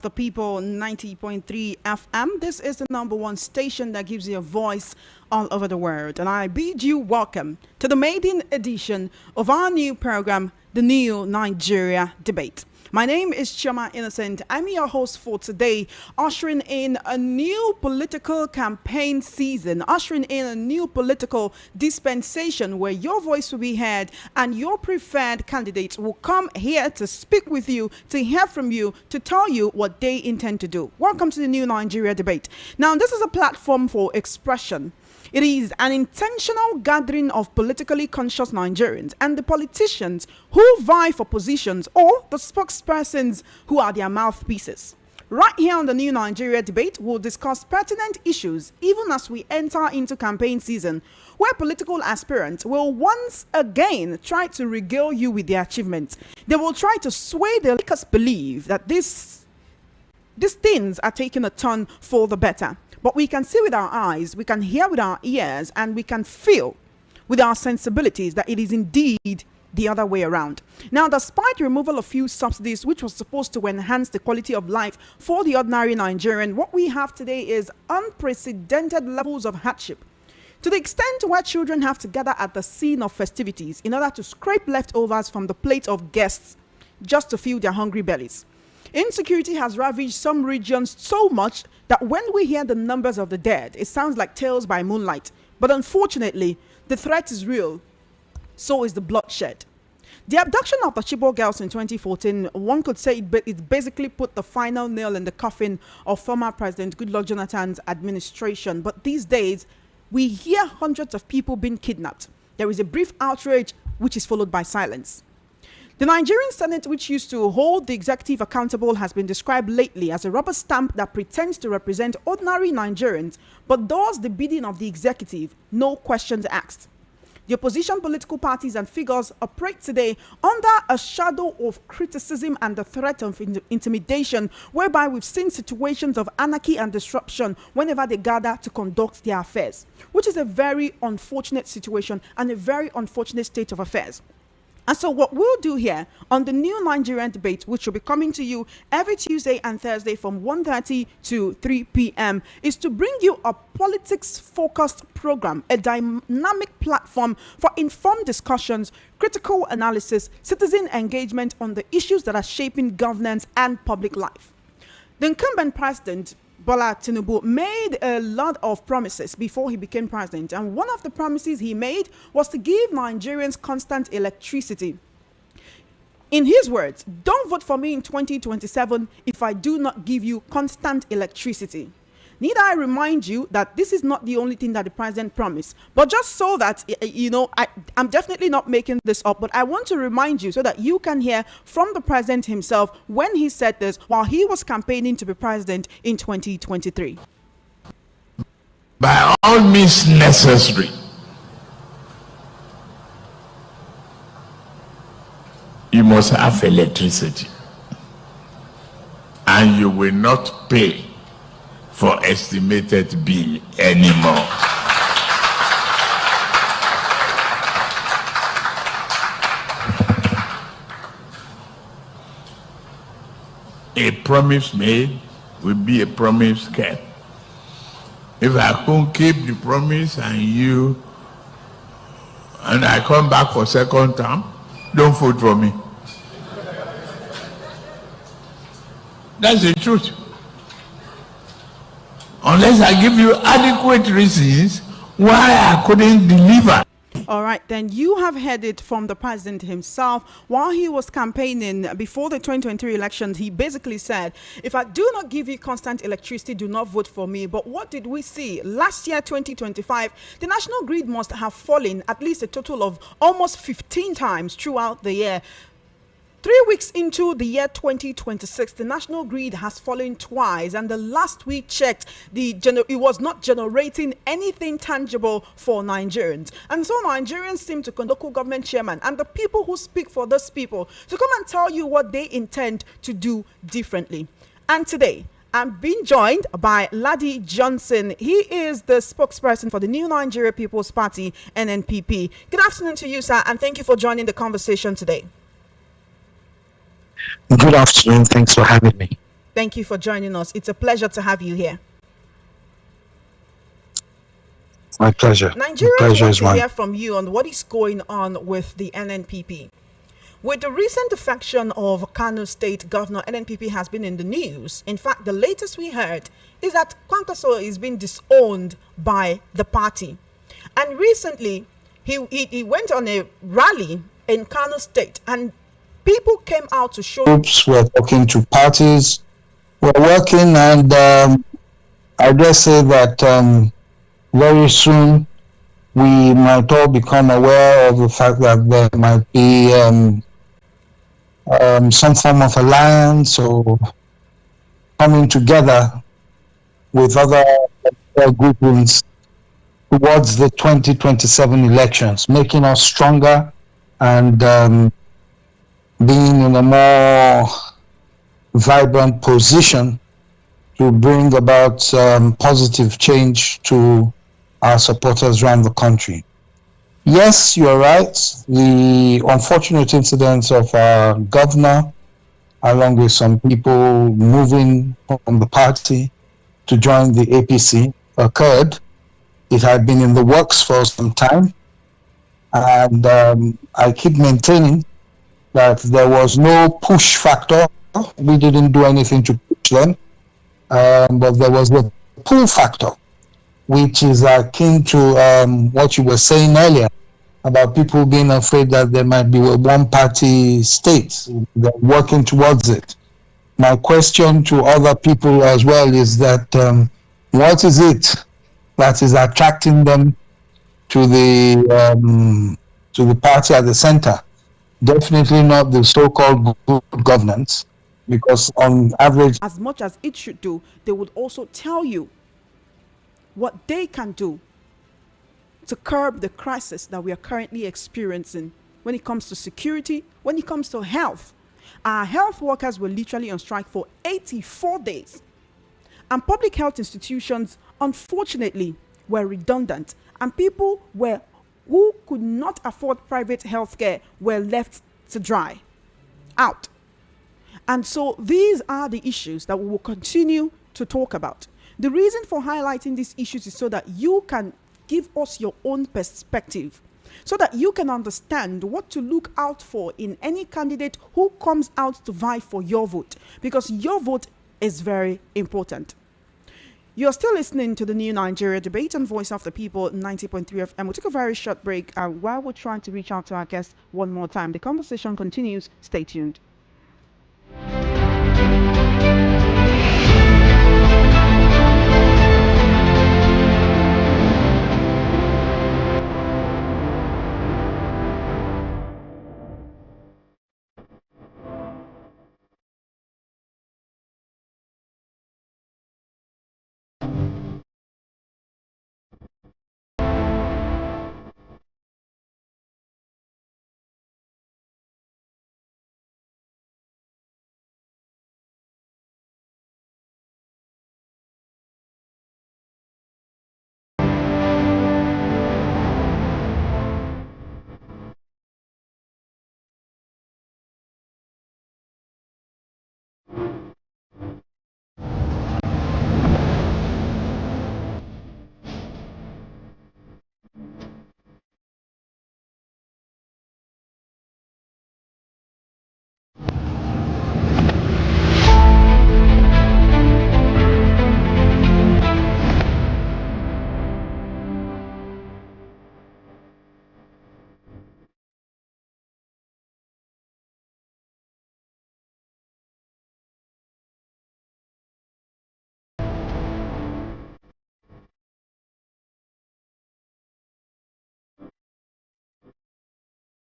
The People 90.3 FM. This is the number one station that gives you a voice all over the world. And I bid you welcome to the maiden edition of our new program, The New Nigeria Debate. My name is Choma Innocent. I'm your host for today, ushering in a new political campaign season, ushering in a new political dispensation where your voice will be heard and your preferred candidates will come here to speak with you, to hear from you, to tell you what they intend to do. Welcome to the New Nigeria Debate. Now, this is a platform for expression. It is an intentional gathering of politically conscious Nigerians and the politicians who vie for positions or the spokespersons who are their mouthpieces. Right here on the New Nigeria Debate, we'll discuss pertinent issues even as we enter into campaign season, where political aspirants will once again try to regale you with their achievements. They will try to sway the make us believe that these things are taking a turn for the better. But we can see with our eyes, we can hear with our ears, and we can feel with our sensibilities that it is indeed the other way around. Now, despite the removal of few subsidies, which was supposed to enhance the quality of life for the ordinary Nigerian, what we have today is unprecedented levels of hardship. To the extent where children have to gather at the scene of festivities in order to scrape leftovers from the plate of guests just to fill their hungry bellies. Insecurity has ravaged some regions so much that when we hear the numbers of the dead, it sounds like tales by moonlight. But unfortunately, the threat is real. So is the bloodshed. The abduction of the Chibok girls in 2014, one could say it basically put the final nail in the coffin of former President Goodluck Jonathan's administration. But these days, we hear hundreds of people being kidnapped. There is a brief outrage, which is followed by silence. The Nigerian Senate, which used to hold the executive accountable, has been described lately as a rubber stamp that pretends to represent ordinary Nigerians, but does the bidding of the executive, no questions asked. The opposition political parties and figures operate today under a shadow of criticism and the threat of intimidation, whereby we've seen situations of anarchy and disruption whenever they gather to conduct their affairs, which is a very unfortunate situation and a very unfortunate state of affairs. And so what we'll do here on the New Nigerian Debate, which will be coming to you every Tuesday and Thursday from 1:30 to 3 p.m., is to bring you a politics-focused program, a dynamic platform for informed discussions, critical analysis, citizen engagement on the issues that are shaping governance and public life. The incumbent president, Bola Tinubu, made a lot of promises before he became president, and one of the promises he made was to give Nigerians constant electricity. In his words, don't vote for me in 2027 if I do not give you constant electricity. Need I remind you that this is not the only thing that the president promised, but just so that, I'm definitely not making this up, but I want to remind you so that you can hear from the president himself when he said this while he was campaigning to be president in 2023. By all means necessary, you must have electricity, and you will not pay for estimated bill anymore. A promise made will be a promise kept. If I can't keep the promise and I come back for second term, don't vote for me. That's the truth. Unless I give you adequate reasons why I couldn't deliver. All right, then you have heard it from the president himself. While he was campaigning before the 2023 elections, he basically said, if I do not give you constant electricity, do not vote for me. But what did we see? Last year, 2025, the national grid must have fallen at least a total of almost 15 times throughout the year. 3 weeks into the year 2026, the national grid has fallen twice, and the last we checked, it was not generating anything tangible for Nigerians. And so Nigerians seem to conduct local government chairman and the people who speak for those people to come and tell you what they intend to do differently. And today, I'm being joined by Ladi Johnson. He is the spokesperson for the New Nigeria People's Party, NNPP. Good afternoon to you, sir, and thank you for joining the conversation today. Good afternoon. Thanks for having me. Thank you for joining us. It's a pleasure to have you here. My pleasure. The Nigerians pleasure want is to mine. hear from you on what is going on with the NNPP. With the recent defection of Kano State Governor, NNPP has been in the news. In fact, the latest we heard is that Kwankwaso is being disowned by the party. And recently, he went on a rally in Kano State, and people came out to show. Groups, we're talking to parties, we're working, and I dare say that very soon we might all become aware of the fact that there might be some form of alliance or coming together with other groupings towards the 2027 elections, making us stronger and being in a more vibrant position to bring about positive change to our supporters around the country. Yes, you're right. The unfortunate incidents of our governor, along with some people moving from the party to join the APC, occurred. It had been in the works for some time. And I keep maintaining that there was no push factor. We didn't do anything to push them. But there was the pull factor, which is akin to what you were saying earlier about people being afraid that there might be a one-party state. They're working towards it. My question to other people as well is that what is it that is attracting them to the party at the center? Definitely not the so-called good governance, because on average, As much as it should do, they would also tell you what they can do to curb the crisis that we are currently experiencing when it comes to security, when it comes to health. Our health workers were literally on strike for 84 days. And public health institutions, unfortunately, were redundant. And people who could not afford private health care were left to dry out. And so these are the issues that we will continue to talk about. The reason for highlighting these issues is so that you can give us your own perspective, so that you can understand what to look out for in any candidate who comes out to vie for your vote, because your vote is very important. You're still listening to the New Nigeria Debate on Voice of the People 90.3 FM. We'll take a very short break while we're trying to reach out to our guests one more time. The conversation continues. Stay tuned.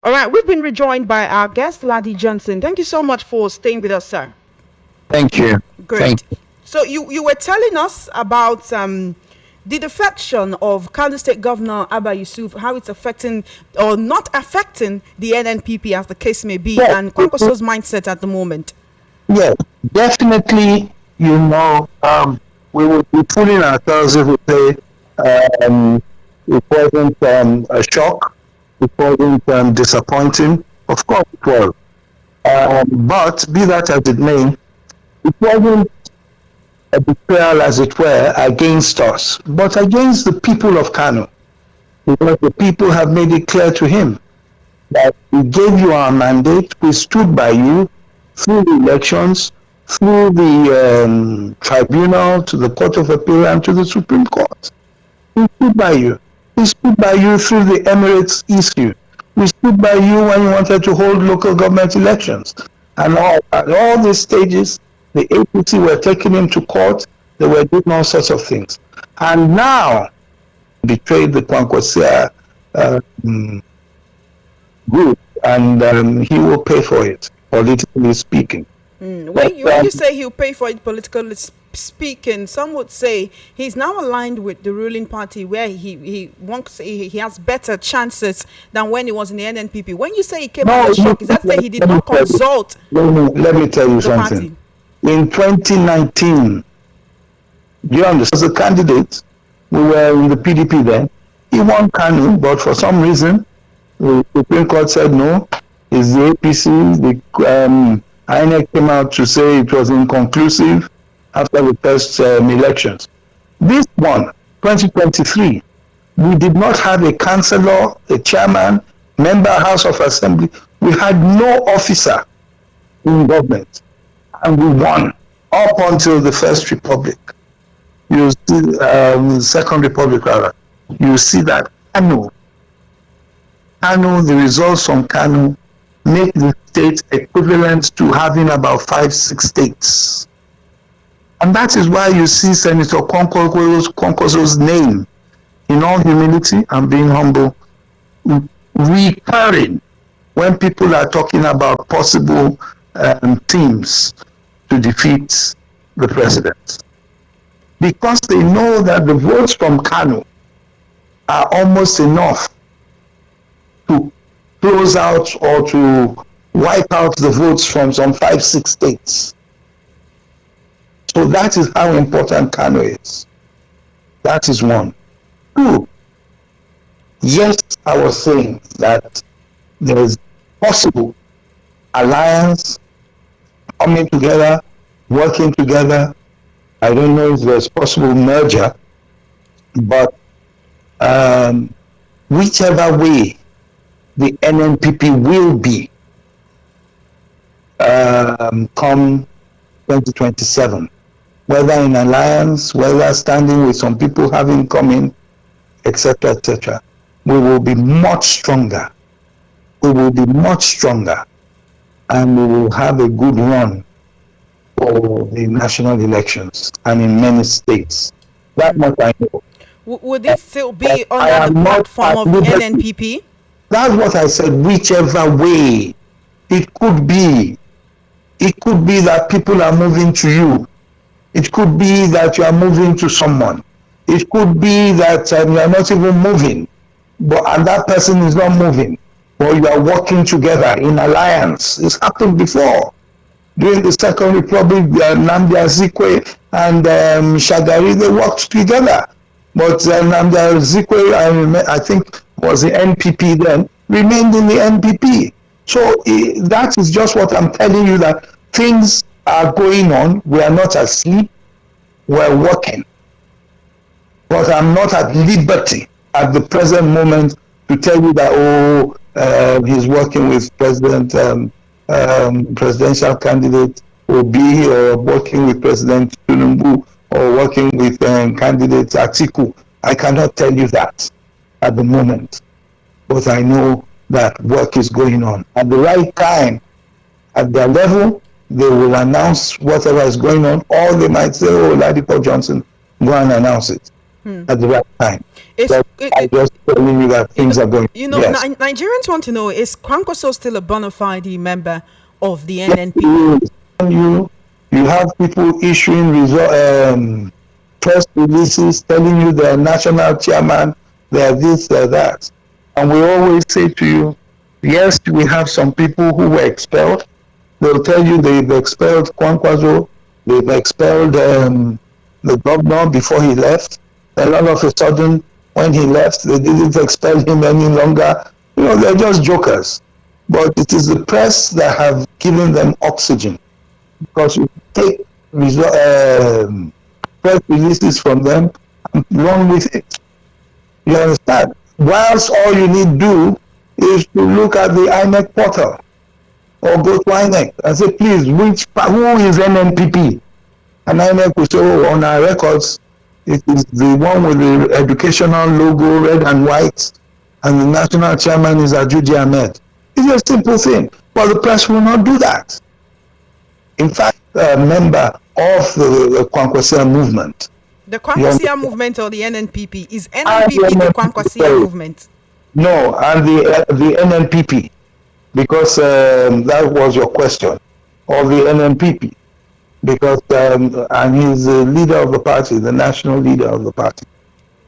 All right, we've been rejoined by our guest, Ladi Johnson. Thank you so much for staying with us, sir. thank you. Great. So you were telling us about the defection of Kano State Governor Abba Yusuf, how it's affecting or not affecting the NNPP, as the case may be, Yes. and Kwankwaso's mindset at the moment. Yes, definitely, we would be fooling ourselves if we say it wasn't a shock, it wasn't disappointing. Of course it was. But be that as it may, it wasn't a betrayal, as it were, against us, but against the people of Kano, because the people have made it clear to him that we gave you our mandate, we stood by you through the elections, through the tribunal, to the Court of Appeal, and to the Supreme Court. We stood by you. We stood by you through the Emirates issue. We stood by you when you wanted to hold local government elections. And at all these stages, the APC were taking him to court. They were doing all sorts of things. And now, betrayed the Kwankwaso group, and he will pay for it, politically speaking. When you say he'll pay for it politically speaking, some would say he's now aligned with the ruling party, where he wants, he has better chances than when he was in the NNPP. When you say he came out of shock, is that say he did not consult? Let me tell you something. In 2019, do you understand? As a candidate, we were in the PDP then. He won Kano, but for some reason, the Supreme Court said no. It's the APC. The INEC came out to say it was inconclusive after the first elections. This one, 2023, we did not have a councillor, a chairman, member, House of Assembly. We had no officer in government, and we won up until the First Republic. You see, Second Republic rather. You see that Kano, the results from Kano make the state equivalent to having about 5-6 states. And that is why you see Senator Kwankwaso's name, in all humility and being humble, recurring when people are talking about possible teams to defeat the president. Because they know that the votes from Kano are almost enough to close out or to wipe out the votes from some 5-6 states. So that is how important Kano is. That is one. Two, yes, I was saying that there is possible alliance, coming together, working together. I don't know if there's possible merger, but whichever way the NNPP will be come 2027, whether in alliance, whether standing with some people having come in, etc., etc., we will be much stronger. We will be much stronger, and we will have a good run for the national elections and in many states. That's what I know. Would it still be under the platform of the NNPP? That's what I said, whichever way. It could be. It could be that people are moving to you. It could be that you are moving to someone. It could be that you are not even moving, and that person is not moving, but you are working together in alliance. It's happened before. During the Second Republic, Nnamdi Azikiwe and Shagari, they worked together. But Nnamdi Azikiwe, I think was the NPP then, remained in the NPP. So that is just what I'm telling you, that things are going on. We are not asleep. We're working. But I'm not at liberty at the present moment to tell you that, he's working with presidential candidate Obi, or working with President Tinubu, or working with candidate Atiku. I cannot tell you that at the moment, but I know that work is going on. At the right time, at their level, they will announce whatever is going on, or they might say, Ladipo Johnson, go and announce it at the right time. I'm just telling you that things are going on. You know, yes. Nigerians want to know, is Kwankwaso still a bona fide member of the NNPP? You have people issuing press releases telling you they're national chairman, they're this, they're that. And we always say to you, yes, we have some people who were expelled. They'll tell you they've expelled Kwankwaso, they've expelled the governor before he left. And all of a sudden, when he left, they didn't expel him any longer. You know, they're just jokers. But it is the press that have given them oxygen. Because you take press releases from them and run with it. You understand? Whilst all you need to do is to look at the INEC portal or go to INEC and say, please, who is NNPP? And INEC will say, oh, on our records, it is the one with the educational logo, red and white, and the national chairman is Ajudi Ahmed. It's a simple thing, but the press will not do that. In fact, a member of the Kwankwaso movement. The Kwankwaso movement or the NNPP? Is NNPP the Kwankwaso movement? No, and the NNPP, because that was your question, or the NNPP. Because and he's the leader of the party, the national leader of the party.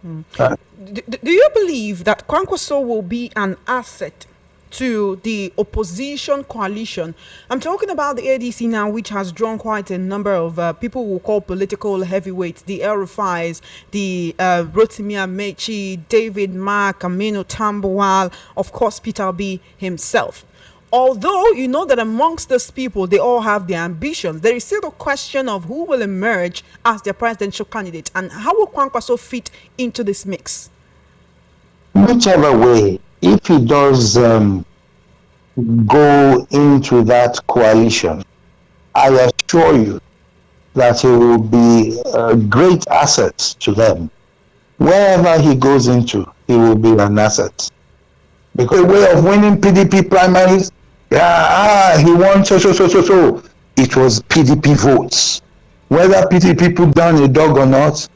Do you believe that Kwankwaso will be an asset to the opposition coalition? I'm talking about the ADC now, which has drawn quite a number of people who call political heavyweights, the El Rufais, the Rotimi Amechi, David Mark, Aminu Tambuwal, of course Peter Obi himself. Although you know that amongst those people, they all have their ambitions, there is still a question of who will emerge as their presidential candidate, and how will Kwankwaso fit into this mix? Whichever way, if he does go into that coalition, I assure you that he will be a great asset to them. Wherever he goes into, he will be an asset. Because the way of winning PDP primaries, he won so. It was PDP votes. Whether PDP put down a dog or not,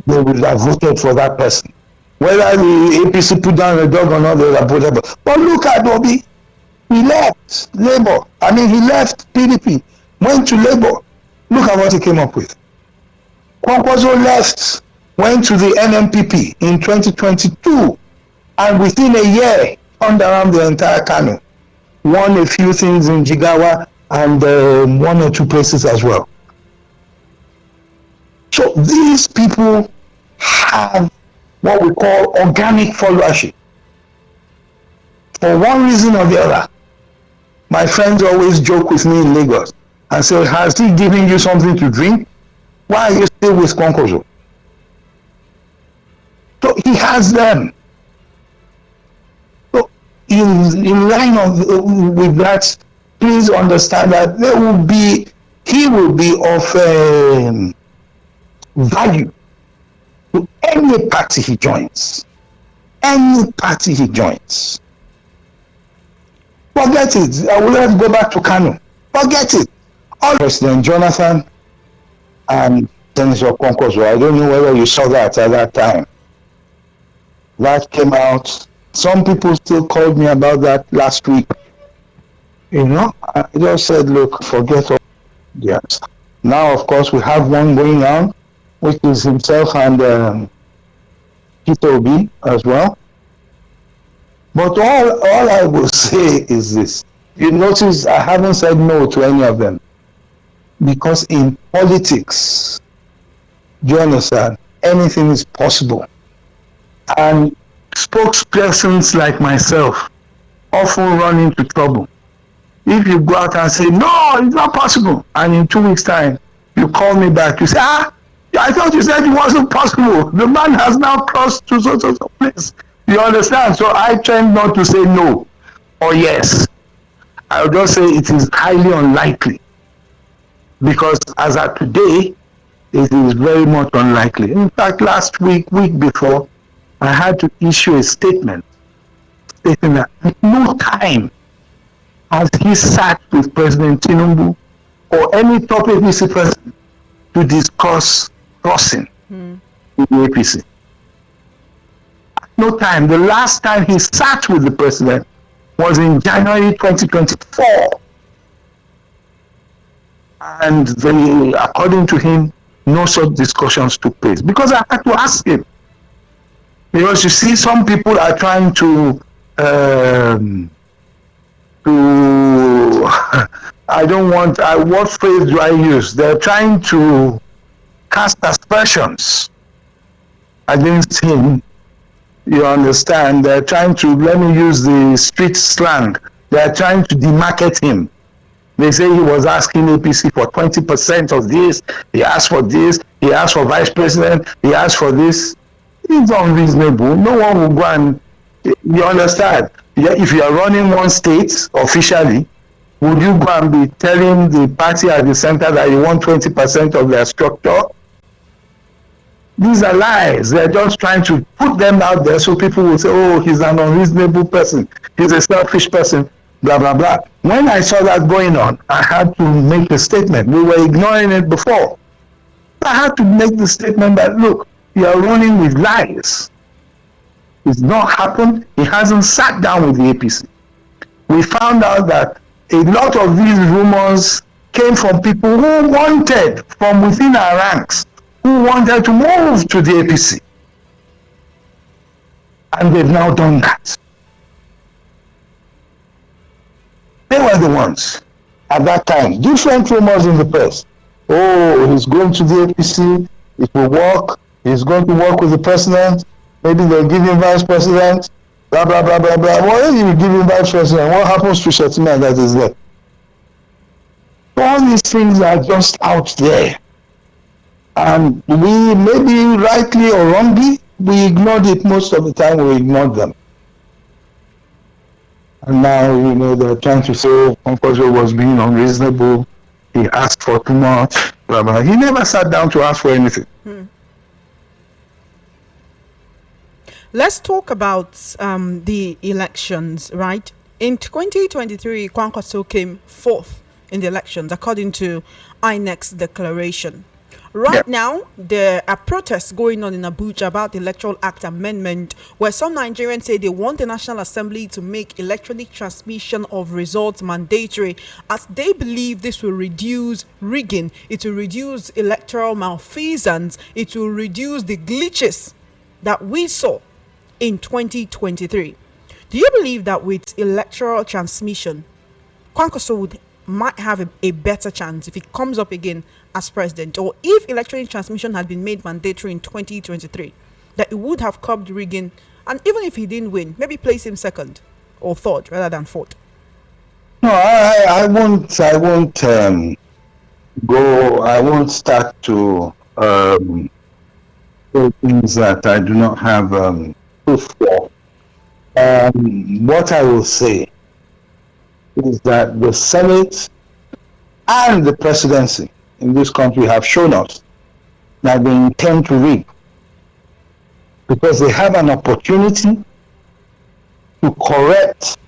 they would have voted for that person. Whether the APC put down a dog or not, they would have voted for. But look at Obi. He left Labour. He left PDP, went to Labour. Look at what he came up with. Kwankwaso left, went to the NNPP in 2022, and within a year, turned around the entire Kano. Won a few things in Jigawa and one or two places as well. So these people have what we call organic followership. For one reason or the other, my friends always joke with me in Lagos and say, has he given you something to drink? Why are you still with Kwankwaso? So he has them. So in line with that, please understand that he will be of value to any party he joins. Any party he joins. Forget it. I will let's go back to Kano. Forget it. All President Jonathan and Senator Kwankwaso, I don't know whether you saw that at that time. That came out. Some people still called me about that last week. You know, I just said, look, forget all. Yes. Now, of course, we have one going on, which is himself and Peter Obi as well. But all I will say is this. You notice I haven't said no to any of them. Because in politics, do you understand, anything is possible. And spokespersons like myself often run into trouble. If you go out and say, no, it's not possible, and in 2 weeks' time, you call me back, you say, I thought you said it wasn't possible. The man has now crossed to so place. You understand? So I tend not to say no or yes. I'll just say it is highly unlikely. Because as of today, it is very much unlikely. In fact, last week before, I had to issue a statement stating that at no time has he sat with President Tinubu or any top APC president to discuss crossing with the APC. At no time. The last time he sat with the president was in January 2024. And according to him, no such discussions took place. Because I had to ask him. Because you see, some people are trying to what phrase do I use? They're trying to cast aspersions against him. You understand? They're trying to, let me use the street slang, they're trying to demarket him. They say he was asking APC for 20% of this, he asked for this, He asked for vice president. He asked for this. It's unreasonable. No one will go and, you understand? If you are running one state officially, would you go and be telling the party at the center that you want 20% of their structure? These are lies. They're just trying to put them out there so people will say, oh, he's an unreasonable person. He's a selfish person, blah, blah, blah. When I saw that going on, I had to make a statement. We were ignoring it before. I had to make the statement that, look, you are running with lies. It's not happened. He hasn't sat down with the APC. We found out that a lot of these rumors came from people who wanted, from within our ranks, who wanted to move to the APC. And they've now done that. They were the ones at that time. Different rumors in the press. Oh, he's going to the APC, it will work, he's going to work with the president, maybe they'll give him vice president, blah, blah, blah, blah, blah. What if you give him vice president? What happens to Shetima that is there? All these things are just out there. And we, maybe rightly or wrongly, we ignored it most of the time, we ignored them. And now, you know, they're trying to say, oh, Kwankwaso was being unreasonable, he asked for too much, blah, blah. He never sat down to ask for anything. Let's talk about the elections, right? In 2023, Kwankwaso came fourth in the elections, according to INEC's declaration. Right now, there are protests going on in Abuja about the Electoral Act amendment, where some Nigerians say they want the National Assembly to make electronic transmission of results mandatory, as they believe this will reduce rigging, it will reduce electoral malfeasance, it will reduce the glitches that we saw in 2023. Do you believe that with electoral transmission, Kwankwaso might have a better chance if it comes up again as president, or if electronic transmission had been made mandatory in 2023, that it would have curbed rigging, and even if he didn't win, maybe place him second or third rather than fourth? No, I won't start to say things that I do not have proof for. What I will say is that the Senate and the presidency in this country have shown us that they intend to rig, because they have an opportunity to correct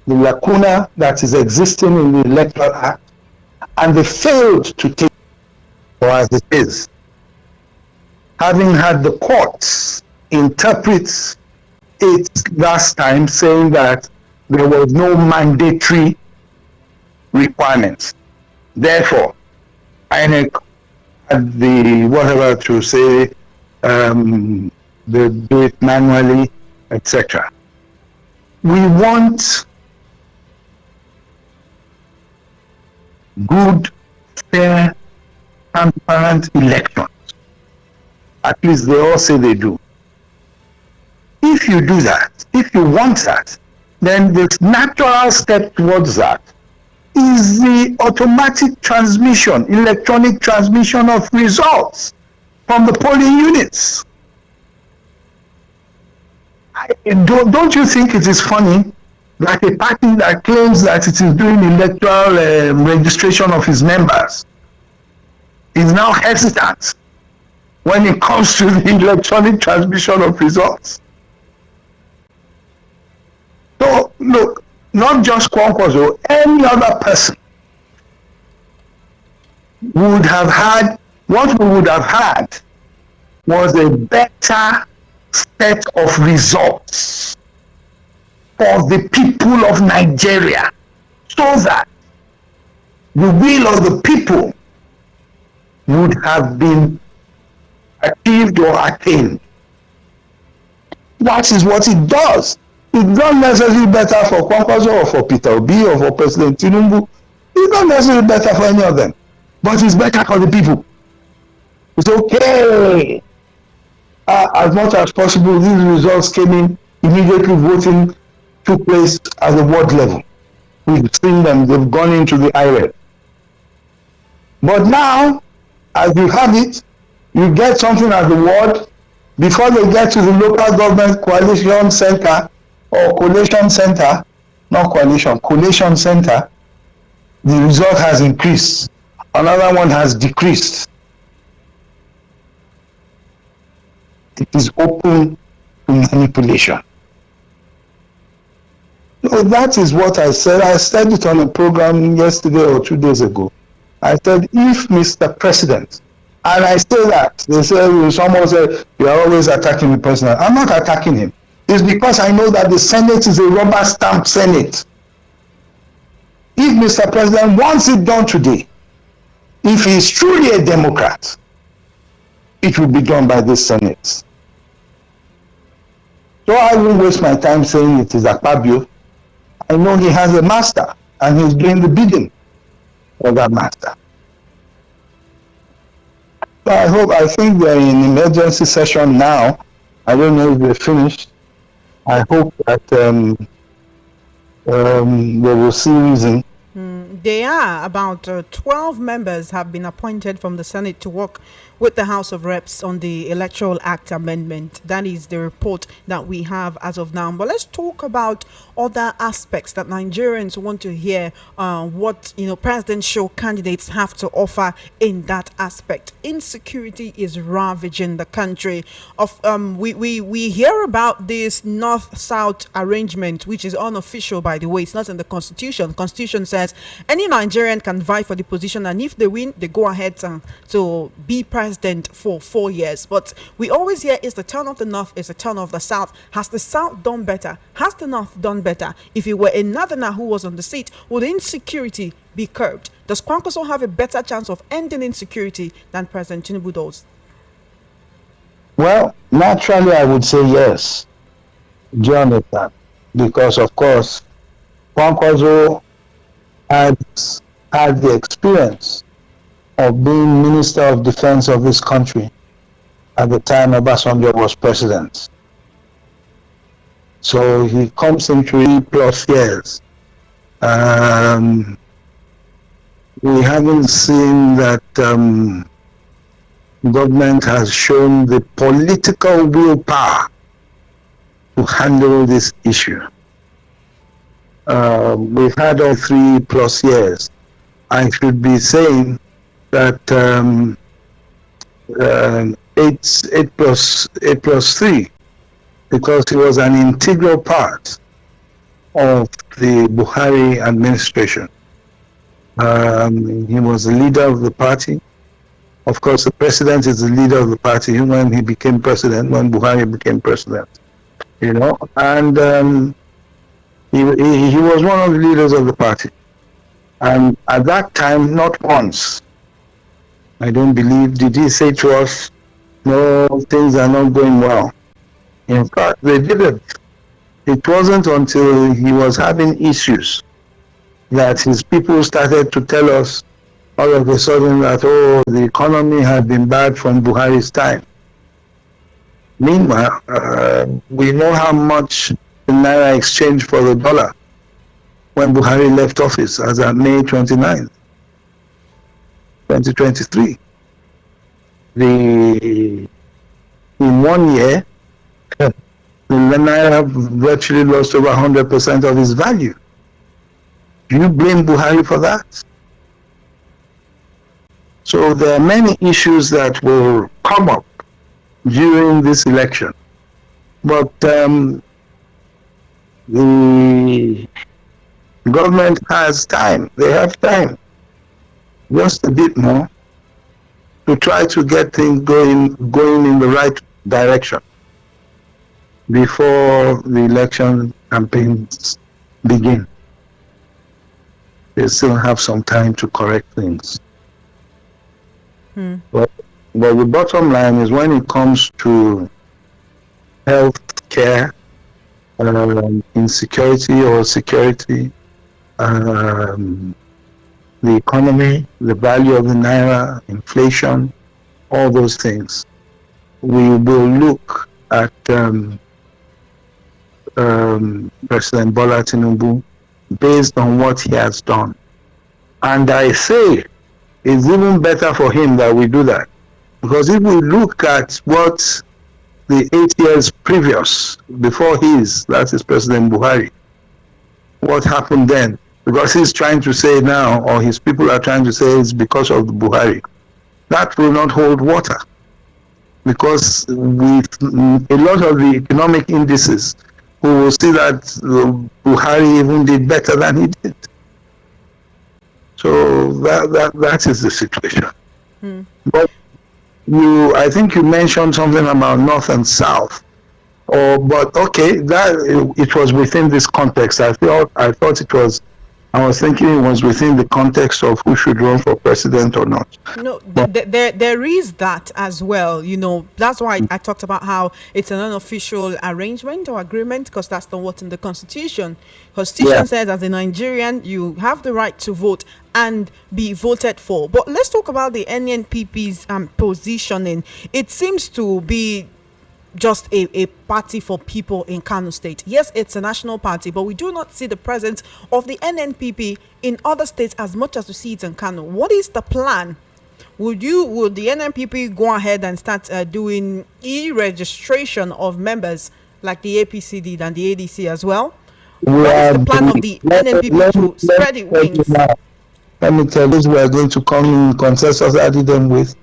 the lacuna that is existing in the Electoral Act, and they failed to take it as it is, having had the courts interpret it last time, saying that there was no mandatory requirements. Therefore, INEC had the whatever to say, they do it manually, etc. We want good, fair, transparent elections. At least they all say they do. If you do that, if you want that, then the natural step towards that is the automatic transmission, electronic transmission of results from the polling units. Don't you think it is funny that a party that claims that it is doing electoral registration of its members is now hesitant when it comes to the electronic transmission of results? So, look, not just Kwankwaso, any other person would have had, what we would have had was a better set of results for the people of Nigeria, so that the will of the people would have been achieved or attained. That is what it does. It's not necessarily better for Kwankwaso or for Peter Obi or for President Tinubu. It's not necessarily better for any of them. But it's better for the people. It's okay. As much as possible, these results came in, immediately voting took place at the ward level. We've seen them, they've gone into the IRED. But now, as you have it, You get something at the ward, before they get to the local government coalition center or collation center, not coalition, collation center, the result has increased. Another one has decreased. It is open to manipulation. So that is what I said. I said it on a program yesterday or 2 days ago. I said, if Mr. President, and I say that, they say, someone said, you are always attacking the president. I'm not attacking him. It's because I know that the Senate is a rubber stamp Senate. If Mr. President wants it done today, if he is truly a Democrat, it will be done by this Senate. So I won't waste my time saying it is Akpabio. I know he has a master, and he's doing the bidding of that master. So I think they're in emergency session now. I don't know if they're finished. I hope that they will see reason. They are. About 12 members have been appointed from the Senate to work with the House of Reps on the Electoral Act amendment. That is the report that we have as of now. But let's talk about other aspects that Nigerians want to hear what presidential candidates have to offer in that aspect. Insecurity is ravaging the country. We hear about this north-south arrangement, which is unofficial, by the way. It's not in the Constitution. The Constitution says any Nigerian can vie for the position, and if they win, they go ahead to be president for 4 years. But we always hear, is the turn of the north, is the turn of the south. Has the south done better? Has the north done better? If it were a northerner who was on the seat, would insecurity be curbed? Does Kwankwaso have a better chance of ending insecurity than President Tinubu does? Well, naturally, I would say yes. Do you understand? Because, of course, Kwankwaso had the experience of being Minister of Defense of this country at the time Obasanjo was president. So he comes in 3+ years. We haven't seen that government has shown the political willpower to handle this issue. We've had all 3+ years. I should be saying that 8+3, because he was an integral part of the Buhari administration. He was the leader of the party. Of course, the president is the leader of the party when he became president, when Buhari became president. And he was one of the leaders of the party. And at that time, not once, I don't believe, did he say to us, no, things are not going well. In fact, they didn't. It wasn't until he was having issues that his people started to tell us all of a sudden that, the economy had been bad from Buhari's time. Meanwhile, we know how much the Naira exchanged for the dollar when Buhari left office as of May 29th. 2023. In 1 year, the Naira virtually lost over 100% of its value. Do you blame Buhari for that? So there are many issues that will come up during this election. But the government has time. They have time. Just a bit more to try to get things going in the right direction before the election campaigns begin. They still have some time to correct things. But the bottom line is, when it comes to health care, insecurity or security, the economy, the value of the Naira, inflation, all those things, we will look at President Bola Tinubu based on what he has done. And I say it's even better for him that we do that, Because if we look at what the 8 years previous, before that is President Buhari, what happened then? Because he's trying to say now, or his people are trying to say it's because of Buhari. That will not hold water. Because with a lot of the economic indices, we will see that Buhari even did better than he did. So that is the situation. But I think you mentioned something about North and South. But okay, that it was within this context. I thought it was. I was thinking it was within the context of who should run for president or not. No, there is that as well. That's why I talked about how it's an unofficial arrangement or agreement, because that's not what's in the Constitution. Constitution says, as a Nigerian, you have the right to vote and be voted for. But let's talk about the NNPP's positioning. It seems to be just a party for people in Kano State. Yes, it's a national party, but we do not see the presence of the NNPP in other states as much as we see it in Kano. What is the plan? Would the NNPP go ahead and start doing e-registration of members like the APC did and the ADC as well? What is the plan of the NNPP to spread its wings? Let me tell you, we are going to come in consensus added them with.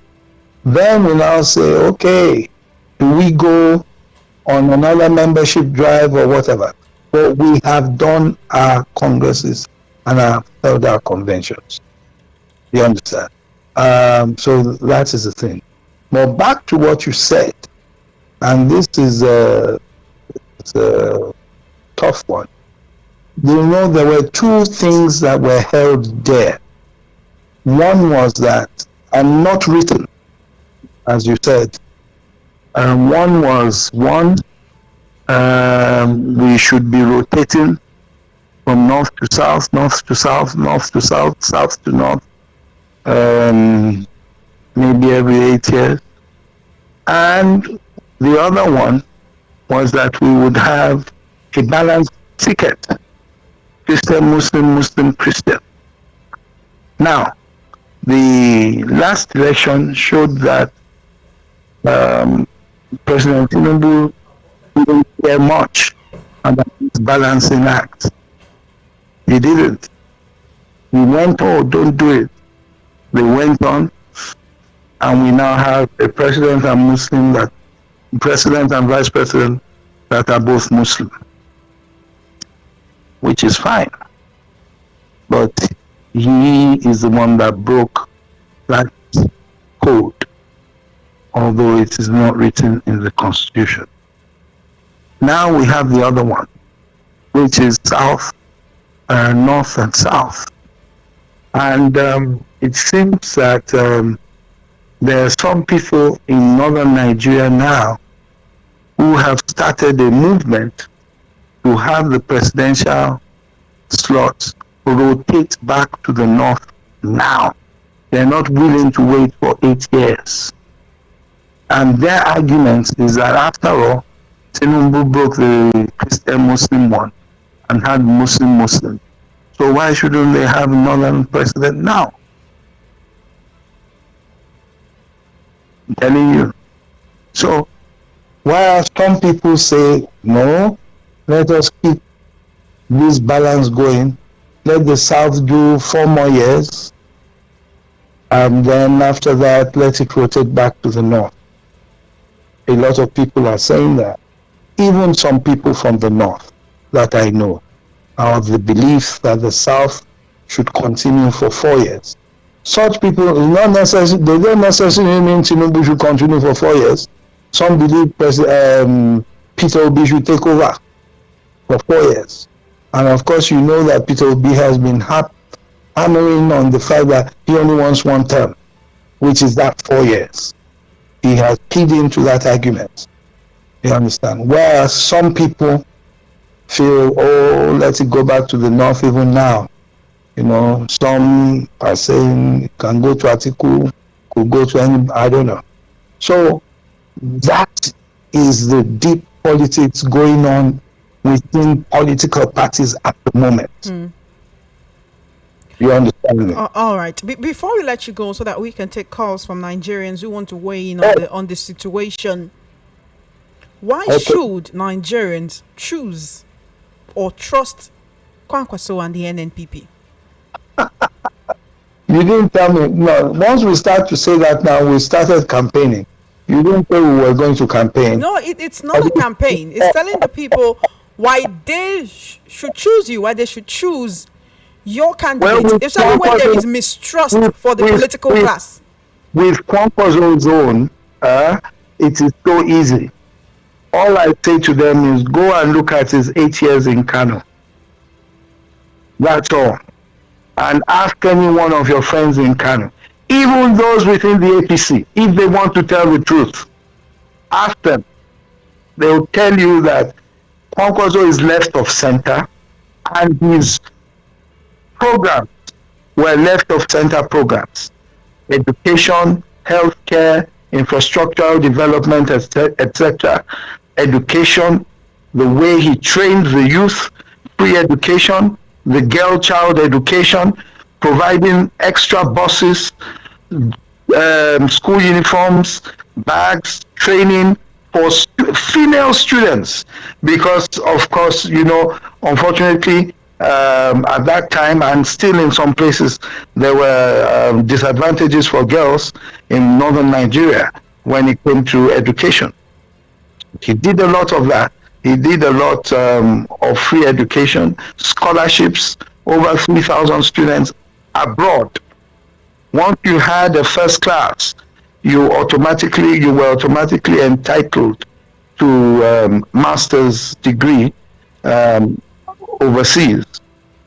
Then we now say, okay, do we go on another membership drive or whatever? But we have done our congresses and have held our conventions. You understand? So that is the thing. But back to what you said, and this is a tough one. There were two things that were held there. One was that, and not written, as you said. One was we should be rotating from north to south, north to south, north to south, south to north, maybe every 8 years. And the other one was that we would have a balanced ticket, Christian, Muslim, Muslim, Christian. Now, the last election showed that President Tinubu didn't care much about this balancing act. He didn't. He went, don't do it. They went on, and we now have a president and president and vice president that are both Muslim, which is fine. But he is the one that broke that code, although it is not written in the Constitution. Now we have the other one, which is South, North and South. And it seems that there are some people in northern Nigeria now who have started a movement to have the presidential slots rotate back to the north now. They're not willing to wait for 8 years. And their argument is that after all, Tinubu broke the Christian-Muslim one and had Muslim-Muslim. So why shouldn't they have a northern president now? I'm telling you. So while some people say, no, let us keep this balance going, let the South do 4 more years, and then after that, let it rotate back to the North. A lot of people are saying that. Even some people from the North that I know are of the belief that the South should continue for 4 years. Such people, they don't necessarily mean Tinubu should continue for 4 years. Some believe Peter Obi should take over for 4 years. And of course, you know that Peter Obi has been hammering on the fact that he only wants 1 term, which is that 4 years. He has keyed into that argument. You understand? Whereas some people feel, let it go back to the North even now. Some are saying it can go to Atiku, could go to any, I don't know. So that is the deep politics going on within political parties at the moment. You understand me? All right. Before we let you go, so that we can take calls from Nigerians who want to weigh in on the situation, why Okay. should Nigerians choose or trust Kwankwaso and the NNPP? You didn't tell me. No, once we start to say that now, we started campaigning. You didn't say we were going to campaign. No, it's not a campaign. It's telling the people why they should choose you, why they should choose your candidate, especially when there is mistrust for the political class. With Kwankwaso's own, it is so easy. All I say to them is go and look at his 8 years in Kano. That's all. And ask any one of your friends in Kano, even those within the APC, if they want to tell the truth. Ask them. They will tell you that Kwankwaso is left of center, and his programs were left of center programs. Education, healthcare, infrastructural development, etc. Education, the way he trained the youth, free education, the girl child education, providing extra buses, school uniforms, bags, training for female students, because of course, unfortunately, at that time, and still in some places, there were disadvantages for girls in northern Nigeria when it came to education. He did a lot of that. He did a lot of free education, scholarships, over 3,000 students abroad. Once you had a first class, you were automatically entitled to master's degree overseas.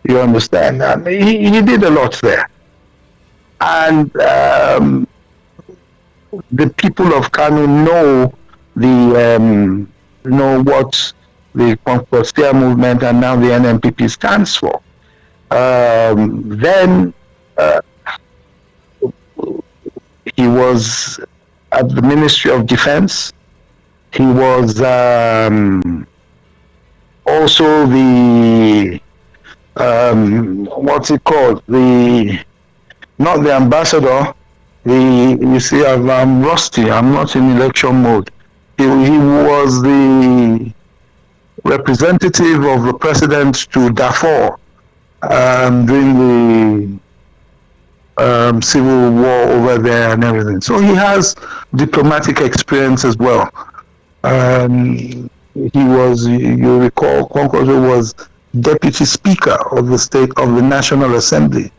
You understand? And he did a lot there. And the people of Kano know what the Kwankwaso movement and now the NNPP stands for. Then he was at the Ministry of Defense. He was also the what's it called? Not the ambassador. You see, I'm rusty. I'm not in election mode. He was the representative of the president to Darfur during the civil war over there and everything. So he has diplomatic experience as well. He was, you recall, Kwankwaso was deputy speaker of the National Assembly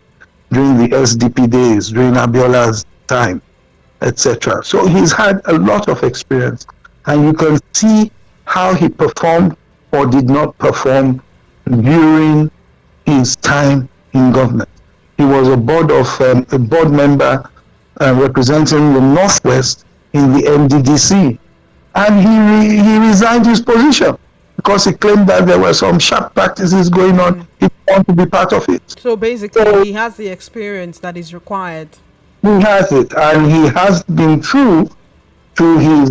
during the SDP days, during Abiola's time, etc. So he's had a lot of experience, and you can see how he performed or did not perform during his time in government. He was a board member representing the Northwest in the NDDC, and he resigned his position because he claimed that there were some sharp practices going on. He didn't want to be part of it. So basically, he has the experience that is required. He has it, and he has been true to his.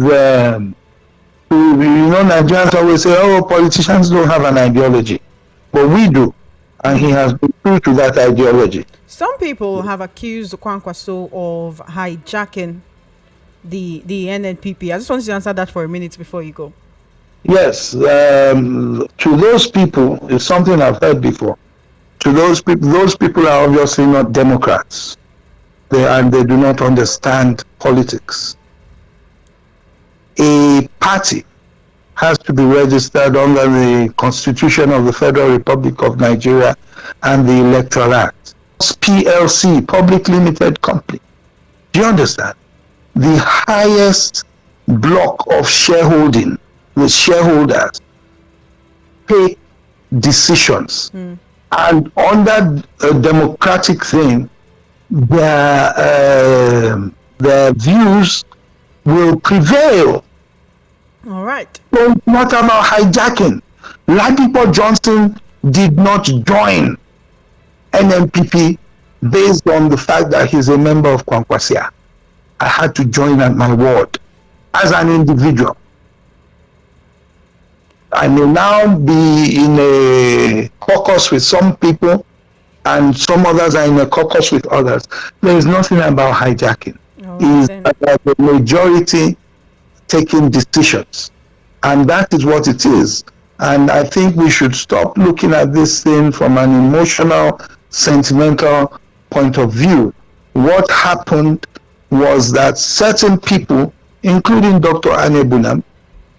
Nigerians always say, "Oh, politicians don't have an ideology," but we do, and he has been true to that ideology. Some people have accused Kwankwaso of hijacking the NNPP. I just want you to answer that for a minute before you go. Yes, to those people, it's something I've heard before. To those people are obviously not Democrats. They do not understand politics. A party has to be registered under the Constitution of the Federal Republic of Nigeria and the Electoral Act. PLC, Public Limited Company. Do you understand? The highest block of shareholding, the shareholders take decisions. And under a democratic thing, their views will prevail. All right. So it's not about hijacking. Ladipo Johnson did not join NNPP based on the fact that he's a member of Kwankwaso. I had to join at my ward as an individual. I may now be in a caucus with some people and some others are in a caucus with others. There is nothing about hijacking. It's about the majority taking decisions. And that is what it is. And I think we should stop looking at this thing from an emotional, sentimental point of view. What happened was that certain people, including Dr. Anebunam,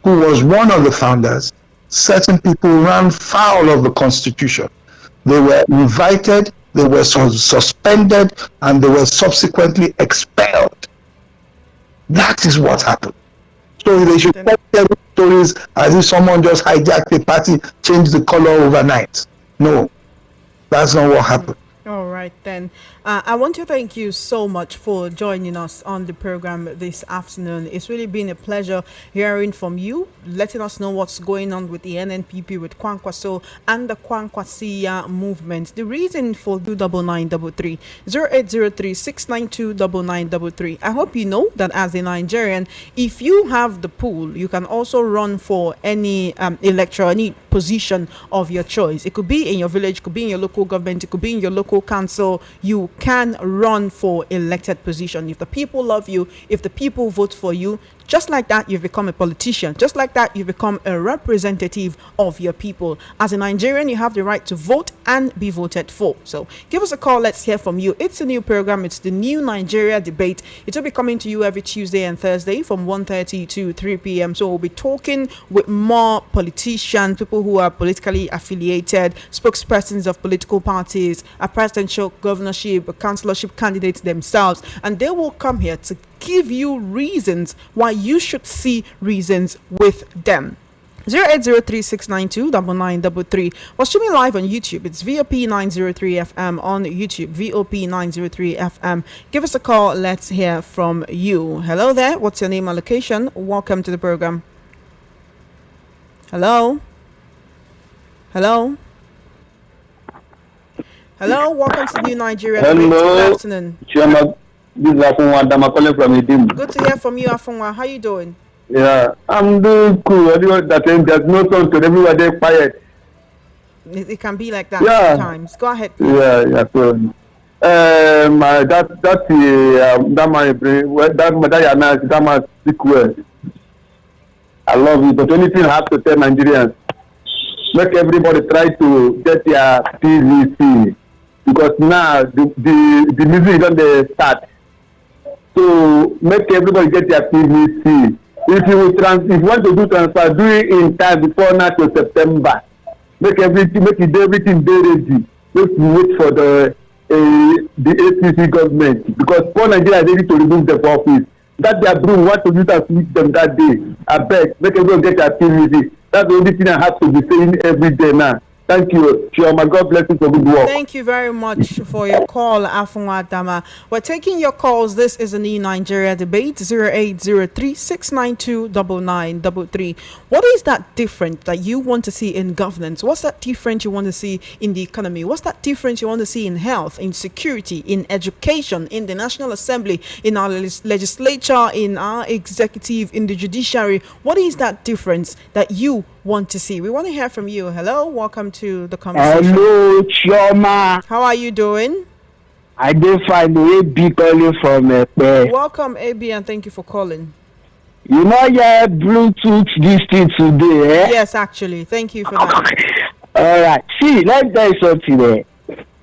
who was one of the founders, certain people ran foul of the Constitution. They were invited, they were suspended, and they were subsequently expelled. That is what happened. So they should tell stories as if someone just hijacked the party, changed the color overnight. No, that's not what happened. All right, then. I want to thank you so much for joining us on the program this afternoon. It's really been a pleasure hearing from you, letting us know what's going on with the NNPP, with Kwankwaso and the Kwankwasia movement. The reason for 29933 0803 692 9933. I hope you know that as a Nigerian, if you have the pool, you can also run for any electoral, any position of your choice. It could be in your village, it could be in your local government, it could be in your local council. You can run for elected position if the people love you, if the people vote for you. Just like that, you've become a politician. Just like that, you've become a representative of your people. As a Nigerian, you have the right to vote and be voted for. So give us a call. Let's hear from you. It's a new program. It's the New Nigeria Debate. It will be coming to you every Tuesday and Thursday from 1:30 to 3 p.m. So we'll be talking with more politicians, people who are politically affiliated, spokespersons of political parties, a presidential, governorship, a councillorship candidates themselves. And they will come here to give you reasons why you should see reasons with them. 0803-692-9933. We're streaming live on YouTube. It's VOP 903 FM on YouTube. VOP 903 FM. Give us a call. Let's hear from you. Hello there. What's your name and location? Welcome to the program. Hello. Hello. Hello. Welcome to New Nigeria. Hello. Good afternoon. This is Afunwa Adama calling from Idim. Good to hear from you, Afunwa. How you doing? Yeah, I'm doing cool. Everyone that there's no sound to everybody quiet. It can be like that sometimes. Go ahead, please. Yeah. So, that man speak well. I love it. But anything I have to tell Nigerians, make everybody try to get their PVC, because now the music is on the start. So make everybody get their PVC. If you want to do transfer, do it in time before now to September. Make it everything ready. Let's wait for the APC government, because poor Nigeria is ready to remove them from office. That their broom want to use and sweep them that day. I beg, make everyone get their PVC. That's the only thing I have to be saying every day now. Thank you, Chioma. God bless you for good work. Thank you very much for your call, Afunwa Adama. We're taking your calls. This is a New Nigeria Debate, 0803-692-9933. What is that different that you want to see in governance? What's that different you want to see in the economy? What's that different you want to see in health, in security, in education, in the National Assembly, in our legislature, in our executive, in the judiciary? What is that difference that you want to see? We want to hear from you. Hello, welcome to the conversation. Hello, Chioma. How are you doing? I did find AB calling from Welcome, AB, and thank you for calling. You know your Bluetooth this thing today, eh? Yes, actually. Thank you for that. All right. See, let's tell you something there.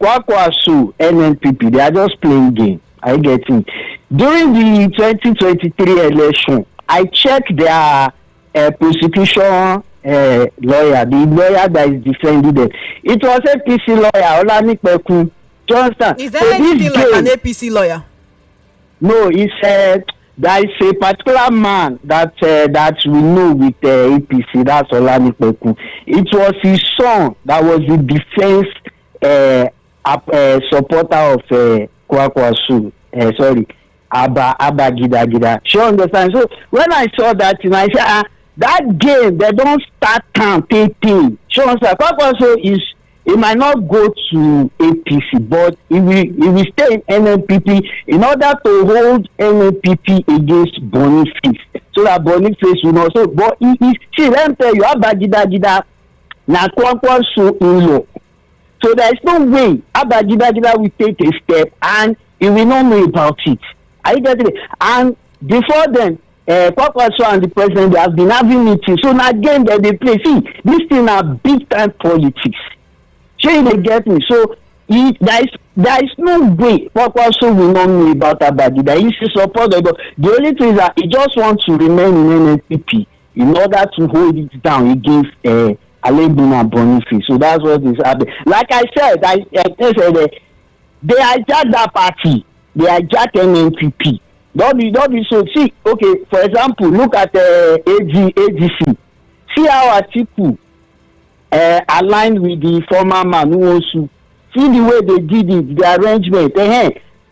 Kwankwaso, NNPP, they are just playing game. I get it. During the 2023 election, I checked their prosecution lawyer, the lawyer that is defending them. It was a APC lawyer, Olanipekun. Do you understand? Is there anything like an APC lawyer? No, he said there is a particular man that we know with APC. That's Olanipekun. It was his son that was the defense supporter of Kwankwaso. Sorry, Abba Gida. She understand. So when I saw that, I said, that game, they don't start campaigning. So Kwankwaso he might not go to APC, but he will stay in NNPP in order to hold NNPP against Boniface, so that Boniface will not. So, but see, let me tell you, Abba Gida na Kwankwaso in law. So there is no way Abba Gida will take a step and he will not know about it. Are you getting it? And before then, Kwankwaso and the president, they have been having meetings. So now again, they play. See, this thing are big time politics. So they get me. So there is no way Kwankwaso will not know about Abagida. He's a supporter. But the only thing is that he just wants to remain in NNPP in order to hold it down against Alebina Boniface. So that's what is happening. Like I said, they hijacked that party. They hijacked NNPP. Don't be so. See, okay, for example, look at AGC. See how Atiku aligned with the former man who also see the way they did it, the arrangement.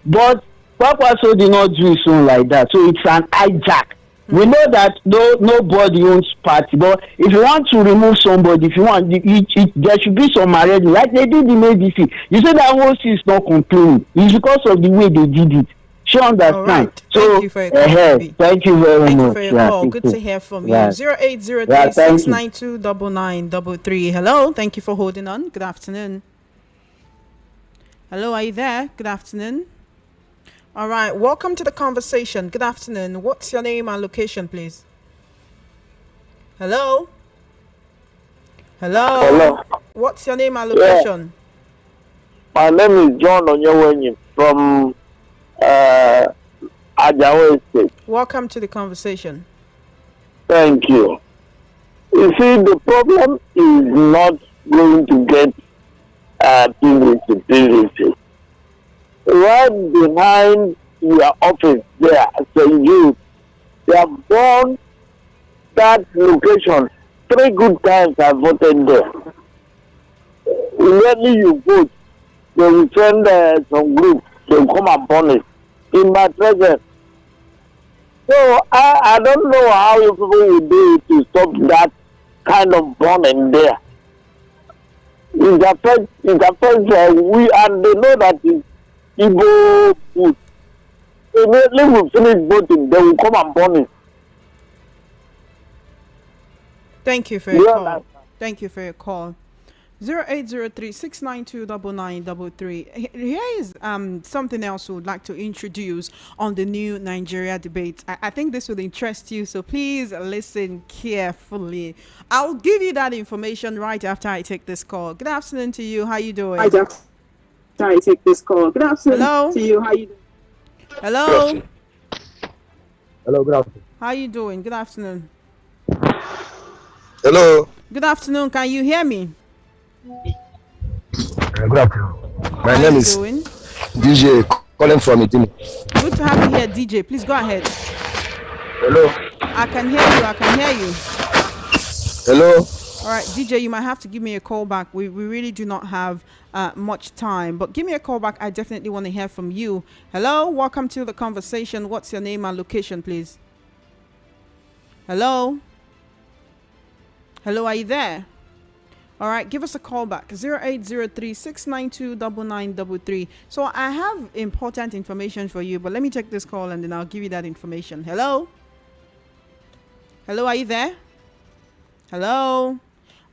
But Kwankwaso did not do his own like that. So it's an hijack. We know that nobody owns party, but if you want to remove somebody, if you want, there should be some arrangement, like they did in ABC. You say that OC is not complaining. It's because of the way they did it. She understand. Right. So thank you for your call. thank you very much. Thank you for your call. Good to hear from you. 0803-692-9933. Hello. Thank you for holding on. Good afternoon. Hello, are you there? Good afternoon. All right. Welcome to the conversation. Good afternoon. What's your name and location, please? Hello. Hello. Hello. What's your name and location? My name is John Onyewenyi from Ajawa State. Welcome to the conversation. Thank you. You see, the problem is not going to get PVC. Right behind your office there, St. Jude, they have gone that location 3 good times. I voted there. Immediately you vote, they will send some groups, they will come and burn it in my presence. So I don't know how you people will do it to stop that kind of burning there. It affects we, and they know that it's Igbo food. Immediately we finish voting, they will come and burn it. Thank you for your call. Thank you for your call. 0803-692-9933. Here is something else we would like to introduce on the new Nigeria debate. I think this will interest you, so please listen carefully. I'll give you that information right after I take this call. Good afternoon to you. How you doing? Right after I take this call. Good afternoon to you. How you doing? Hello. Hello, good afternoon. How you doing? Good afternoon. Hello. Good afternoon. Can you hear me? Good afternoon. My name is doing? DJ calling from Idini. Good to have you here, DJ. Please go ahead. Hello. I can hear you. I can hear you. Hello. All right, DJ, you might have to give me a call back. We really do not have much time, but give me a call back. I definitely want to hear from you. Hello. Welcome to the conversation. What's your name and location, please? Hello. Hello, are you there? All right, give us a call back, 0803-692-9933. So I have important information for you, but let me check this call and then I'll give you that information. Hello? Hello, are you there? Hello?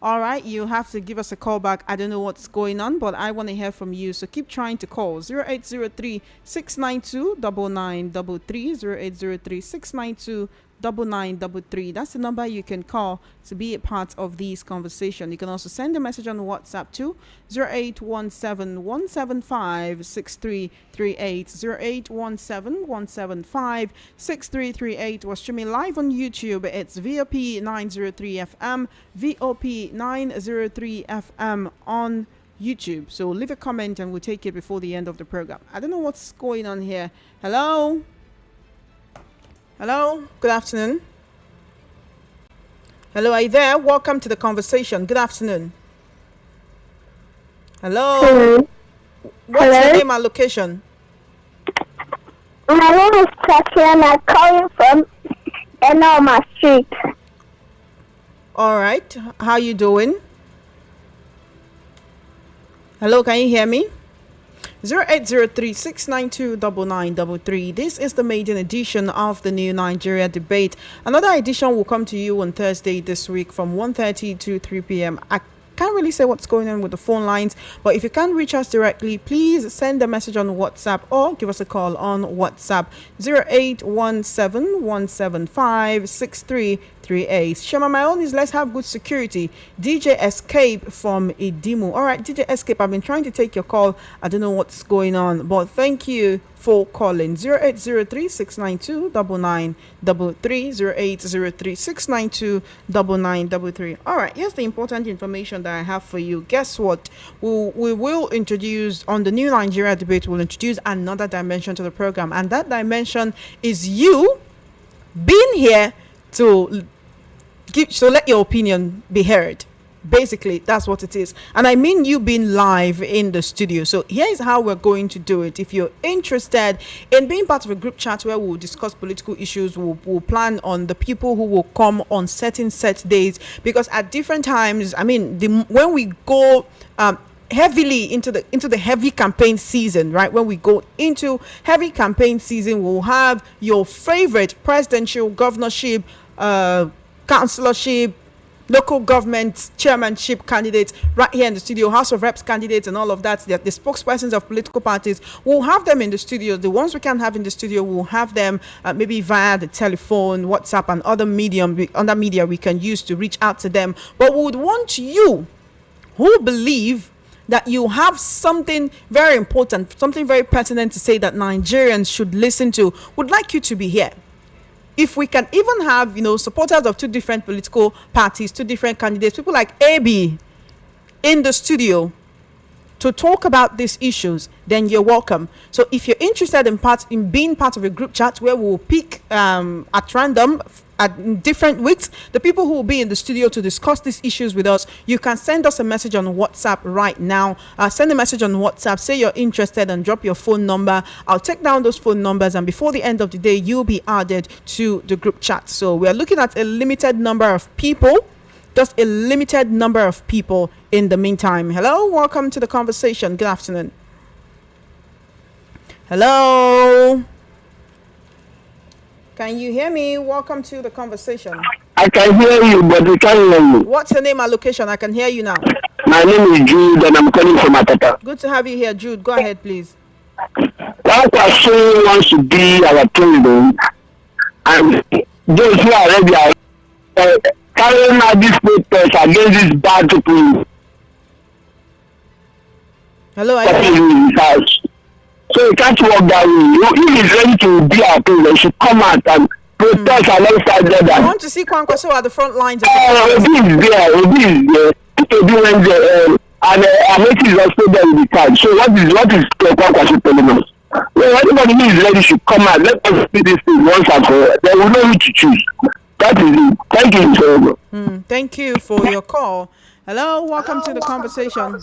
All right, you have to give us a call back. I don't know what's going on, but I want to hear from you. So keep trying to call, 0803-692-9933, 0803-692-9933. That's the number you can call to be a part of this conversation. You can also send a message on WhatsApp to 0817-175-6338, 0817-175-6338. We're streaming live on YouTube. It's VOP 903 FM, VOP 903 FM on YouTube. So leave a comment and we'll take it before the end of the program. I don't know what's going on here. Hello? Hello, good afternoon. Hello, are you there? Welcome to the conversation. Good afternoon. Hello. Hello. What's your name and location? My name is Chachi and I'm calling from Enoma Street. All right. How you doing? Hello, can you hear me? 0803-692-9933. This is the maiden edition of the new Nigeria debate. Another edition will come to you on Thursday this week from 1:30 to 3 p.m. I can't really say what's going on with the phone lines, but if you can't reach us directly, please send a message on WhatsApp or give us a call on WhatsApp 0817-175-6338. Shema, my own is let's have good security. DJ Escape from Idimu. All right, DJ Escape, I've been trying to take your call. I don't know what's going on, but thank you for calling. 0803-692-9933, 0803-692-9933. All right, here's the important information that I have for you. Guess what? We will introduce, on the new Nigeria debate, we'll introduce another dimension to the program, and that dimension is you being here to let your opinion be heard. Basically, that's what it is. And I mean you being live in the studio. So here's how we're going to do it. If you're interested in being part of a group chat where we'll discuss political issues, we'll plan on the people who will come on certain set days, because at different times, I mean, when we go heavily into the heavy campaign season, right? When we go into heavy campaign season, we'll have your favorite presidential, governorship, councillorship, local government chairmanship candidates right here in the studio, House of Reps candidates and all of that. They're the spokespersons of political parties. We'll have them in the studio. The ones we can have in the studio, we'll have them maybe via the telephone, WhatsApp, and other media we can use to reach out to them. But we would want you who believe that you have something very important, something very pertinent to say that Nigerians should listen to, would like you to be here. If we can even have, supporters of two different political parties, two different candidates, people like AB in the studio to talk about these issues, then you're welcome. So if you're interested in being part of a group chat where we'll pick at random at different weeks the people who will be in the studio to discuss these issues with us, you can send us a message on WhatsApp right now. Send a message on WhatsApp, say you're interested, and drop your phone number. I'll take down those phone numbers, and before the end of the day, you'll be added to the group chat. So we're looking at a limited number of people, just a limited number of people in the meantime. Hello, welcome to the conversation. Good afternoon. Hello. Can you hear me? Welcome to the conversation. I can hear you, but we can't hear you. What's your name and location? I can hear you now. My name is Jude, and I'm calling from Atata. Good to have you here, Jude. Go ahead, please. Kwankwaso wants to be our president, and those who are ready are carrying out this protest against these bad people. Hello, So it can't work that way. If he's ready to be our president, he should come out and protest alongside them. I want to see Kwankwaso at the front lines. Obi is there. Obi went there, and Ameti is also there with the time. So what is Kwankwaso telling us? Well, anybody who is ready should come out. Let us see this thing once and for all. They will know who to choose. That is it. Thank you so much. Thank you for your call. Hello, welcome to the conversation.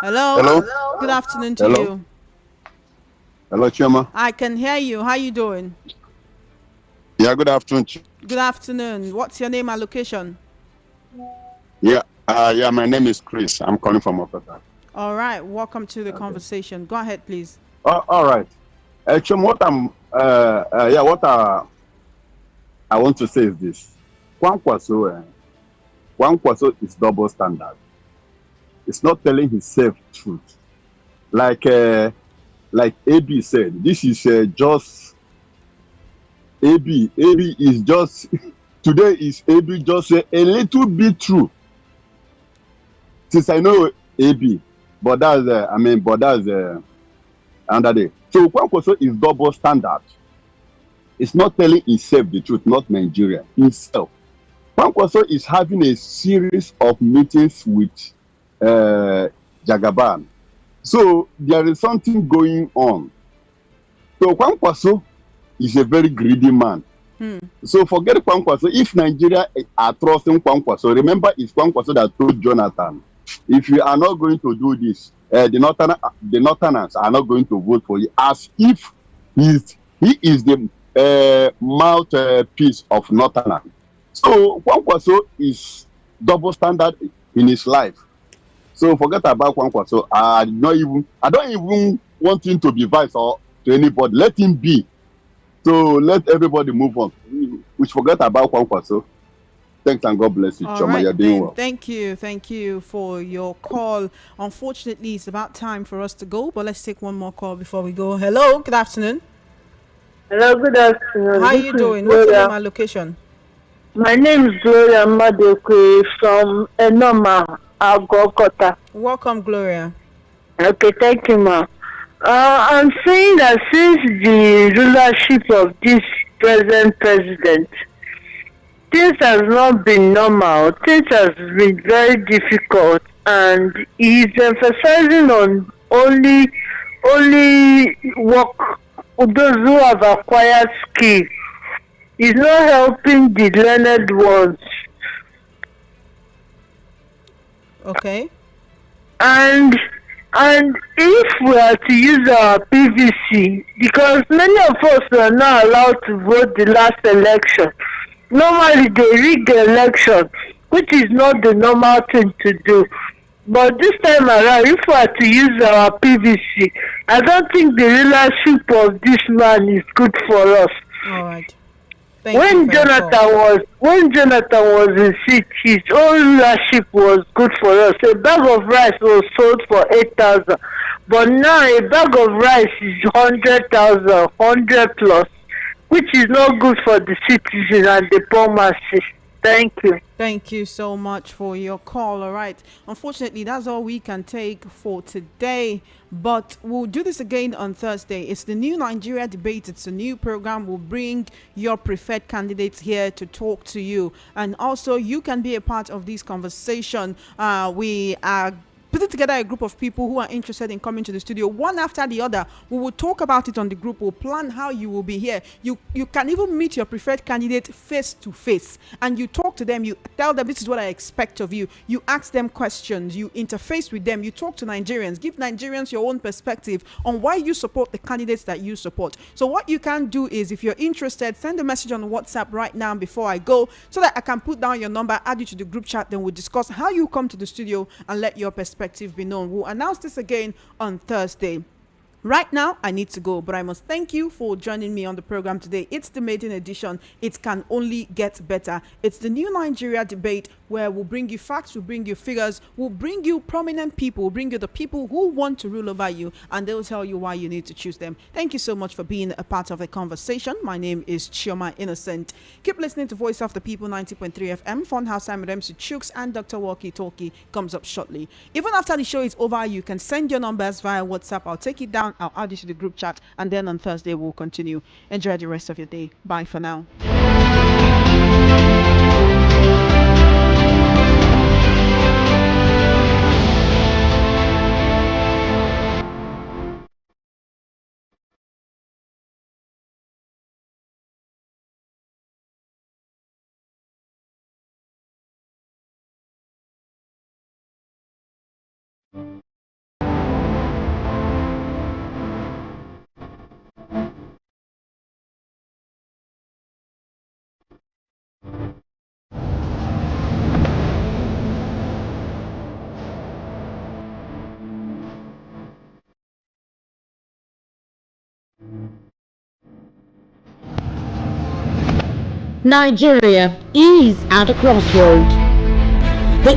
Hello. Good afternoon to you. Hello, Chema. I can hear you. How you doing? Yeah, good afternoon. Good afternoon. What's your name and location? Yeah, my name is Chris. I'm calling from Okata. All right, welcome to the conversation. Go ahead, please. All right. Chema, I want to say is this. Kwankwaso is double standard. It's not telling himself truth. Like AB said, this is just AB is just today is AB just say a little bit true. Since I know AB, but that's another day. So Kwankwaso is double standard. It's not telling himself the truth, not Nigeria, himself. Kwankwaso is having a series of meetings with Jagaban. So there is something going on. So Kwankwaso is a very greedy man. So forget Kwankwaso. If Nigeria are trusting Kwankwaso, remember it's Kwankwaso that told Jonathan, if you are not going to do this, the Northerners are not going to vote for you, as if he is the mouthpiece of Northerners. So Kwankwaso is double standard in his life. So forget about Kwankwaso. I don't even want him to be vice or to anybody. Let him be. So let everybody move on. We forget about Kwankwaso. Thanks and God bless you, All Choma. right, You're doing then. well. Thank you for your call. Unfortunately, it's about time for us to go, but let's take one more call before we go. Hello, good afternoon. Hello, good afternoon. How are This you is doing? What's your name Gloria. and location? My name is Gloria Madekwe from Enoma, Agokota. Welcome, Gloria. Okay, thank you, ma. I'm saying that since the rulership of this present president, things has not been normal. Things has been very difficult, and he's emphasizing on only work those who have acquired skill. He's not helping the learned ones. Okay. And if we are to use our PVC, because many of us were not allowed to vote the last election. Normally they rig the election, which is not the normal thing to do. But this time around, if we are to use our PVC, I don't think the leadership of this man is good for us. All right. When Jonathan was in seat, his own leadership was good for us. A bag of rice was sold for 8,000, but now a bag of rice is 100,000, 100 plus, which is not good for the citizen and the poor masses. Thank you. Thank you so much for your call. All right. Unfortunately, that's all we can take for today. But we'll do this again on Thursday. It's the new Nigeria debate. It's a new program. We'll bring your preferred candidates here to talk to you. And also, you can be a part of this conversation. We are putting together a group of people who are interested in coming to the studio one after the other. We will talk about it on the group. We'll plan how you will be here. You can even meet your preferred candidate face to face, and you talk to them. You tell them, this is what I expect of you. You ask them questions. You interface with them. You talk to Nigerians. Give Nigerians your own perspective on why you support the candidates that you support. So what you can do is, if you're interested, send a message on WhatsApp right now before I go, so that I can put down your number, add you to the group chat. Then we'll discuss how you come to the studio and let your perspective be known. We'll announce this again on Thursday. Right now, I need to go, but I must thank you for joining me on the program today. It's the maiden edition. It can only get better. It's the new Nigeria debate, where we'll bring you facts, we'll bring you figures, we'll bring you prominent people, we'll bring you the people who want to rule over you, and they'll tell you why you need to choose them. Thank you so much for being a part of the conversation. My name is Chioma Innocent. Keep listening to Voice of the People 90.3 FM. Funhouse Time with MC Chooks and Dr. Walkie Talkie comes up shortly. Even after the show is over, you can send your numbers via WhatsApp. I'll take it down. I'll add you to the group chat, and then on Thursday we'll continue. Enjoy the rest of your day. Bye for now. Nigeria is at a crossroads. The